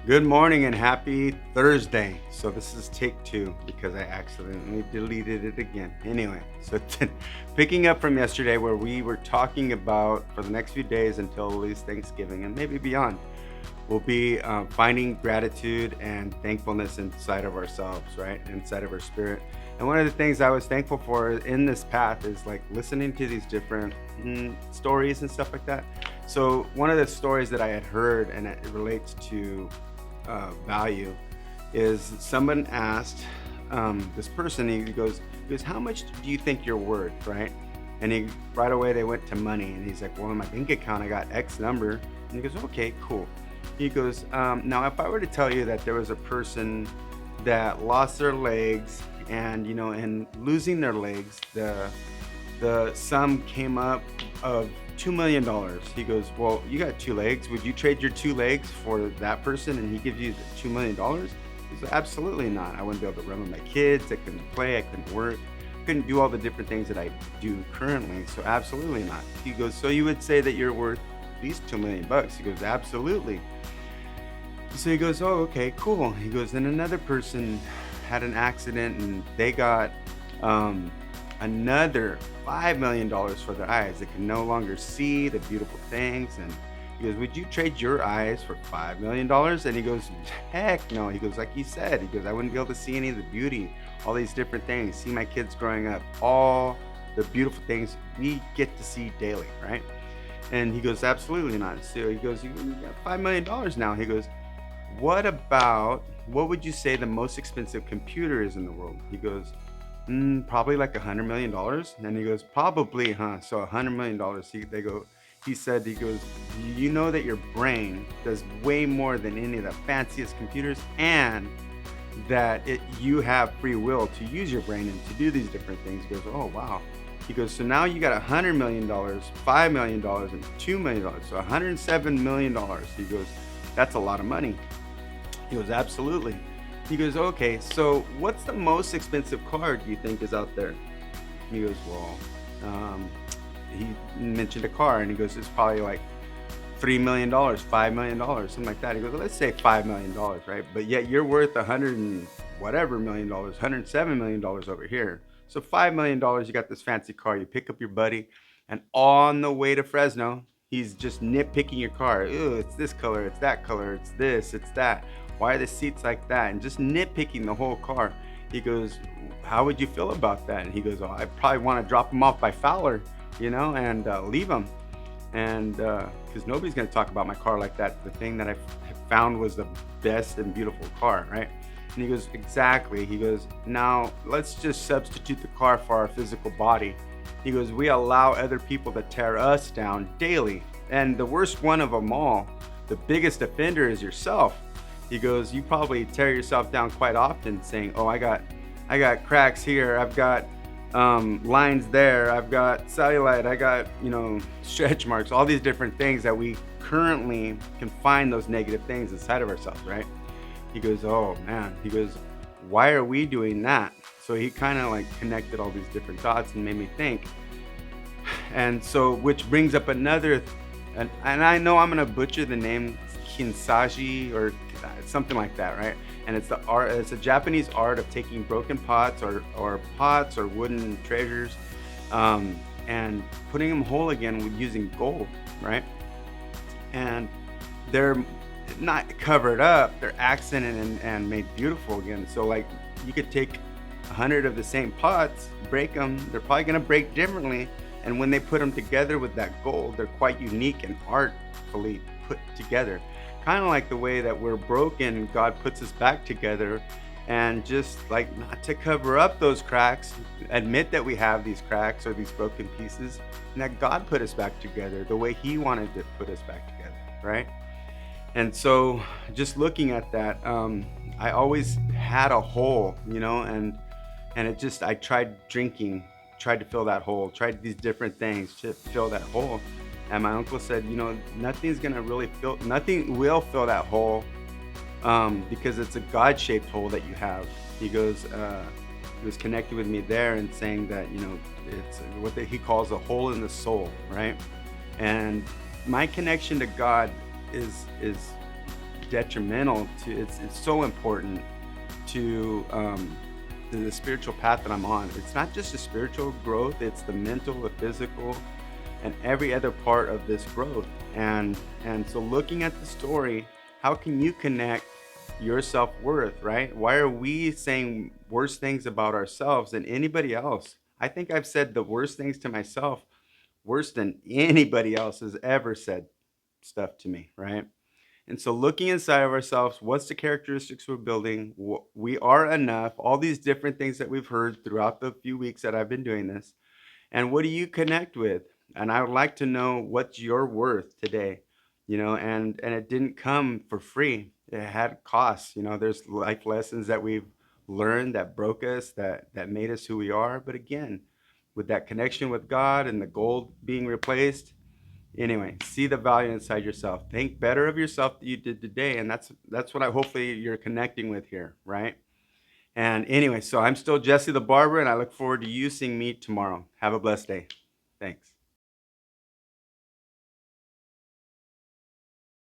Good morning and happy Thursday. So this is take two because I accidentally deleted it again. Anyway, so picking up from yesterday where we were talking about for the next few days until at least Thanksgiving and maybe beyond, will be finding gratitude and thankfulness inside of ourselves, right? Inside of our spirit. And one of the things I was thankful for in this path is like listening to these different stories and stuff like that. So one of the stories that I had heard, and it relates to value, is someone asked this person. He goes, "How much do you think you're worth?" Right? And he right away they went to money, and he's like, "Well, in my bank account, I got X number." And he goes, "Okay, cool." He goes, "Now, if I were to tell you that there was a person that lost their legs, and in losing their legs, the sum came up of $2 million." He goes, "Well, you got two legs. Would you trade your two legs for that person?" And he gives you the $2 million. He said, "Absolutely not. I wouldn't be able to run with my kids. I couldn't play. I couldn't work. Couldn't do all the different things that I do currently. So absolutely not." He goes, "So you would say that you're worth at least $2 million?" He goes, "Absolutely." So he goes, "Oh, okay, cool." He goes, "Then another person had an accident and they got um, another $5 million for their eyes. They can no longer see the beautiful things." And he goes, "Would you trade your eyes for $5 million?" And he goes, "Heck no." He goes, "Like you said," he goes, "I wouldn't be able to see any of the beauty, all these different things, see my kids growing up, all the beautiful things we get to see daily, right?" And he goes, "Absolutely not." So he goes, "You got $5 million now." He goes, what would you say the most expensive computer is in the world?" He goes, probably like $100 million. And he goes, "Probably, huh? So $100 million." He goes, "You know that your brain does way more than any of the fanciest computers, and that you have free will to use your brain and to do these different things." He goes, "Oh wow." He goes, "So now you got $100 million, $5 million, and $2 million, so $107 million." He goes, "That's a lot of money." He goes, "Absolutely." He goes, "Okay, so what's the most expensive car do you think is out there?" He goes, "Well," um, he mentioned a car, and he goes, "It's probably like $3 million, $5 million, something like that." He goes, "Let's say $5 million, right? But yet you're worth a hundred and whatever $1 million, $107 million over here. So $5 million, you got this fancy car. You pick up your buddy, and on the way to Fresno, he's just nitpicking your car. Ooh, it's this color, it's that color, it's this, it's that. Why are the seats like that?" And just nitpicking the whole car. He goes, "How would you feel about that?" And he goes, "Oh, I probably want to drop him off by Fowler, and leave him." And because nobody's going to talk about my car like that. The thing that I found was the best and beautiful car, right? And he goes, "Exactly." He goes, "Now let's just substitute the car for our physical body." He goes, "We allow other people to tear us down daily. And the worst one of them all, the biggest offender, is yourself." He goes, "You probably tear yourself down quite often saying, 'Oh, I got cracks here. I've got lines there. I've got cellulite. I got, stretch marks, all these different things that we currently can find those negative things inside of ourselves, right?" He goes, "Oh man." He goes, "Why are we doing that?" So he kind of like connected all these different dots and made me think. And so, which brings up and I know I'm gonna butcher the name, Kinsashi or something like that, right? And it's the art. It's a Japanese art of taking broken pots or pots or wooden treasures, and putting them whole again with using gold, right? And they're not covered up; they're accented and made beautiful again. So, like, you could take 100 of the same pots, break them. They're probably gonna break differently, and when they put them together with that gold, they're quite unique and artfully put together. Kind of like the way that we're broken, God puts us back together, and just like not to cover up those cracks, admit that we have these cracks or these broken pieces, and that God put us back together the way He wanted to put us back together, right? And so, just looking at that, I always had a hole, and it just I tried drinking, tried to fill that hole, tried these different things to fill that hole. And my uncle said, nothing will fill that hole, because it's a God-shaped hole that you have. He goes, he was connected with me there and saying that it's what he calls a hole in the soul, right? And my connection to God is detrimental to. It's so important to the spiritual path that I'm on. It's not just the spiritual growth; it's the mental, the physical, and every other part of this growth. And so, looking at the story, how can you connect your self-worth, right? Why are we saying worse things about ourselves than anybody else? I think I've said the worst things to myself worse than anybody else has ever said stuff to me, right? And so, looking inside of ourselves, what's the characteristics we're building? We are enough, all these different things that we've heard throughout the few weeks that I've been doing this. And what do you connect with? And I would like to know what's your worth today, and it didn't come for free. It had costs. There's life lessons that we've learned that broke us, that made us who we are. But again, with that connection with God and the gold being replaced, anyway, see the value inside yourself. Think better of yourself than you did today, and that's what I hopefully you're connecting with here, right? And anyway, so I'm still Jesse the Barber, and I look forward to you seeing me tomorrow. Have a blessed day. Thanks.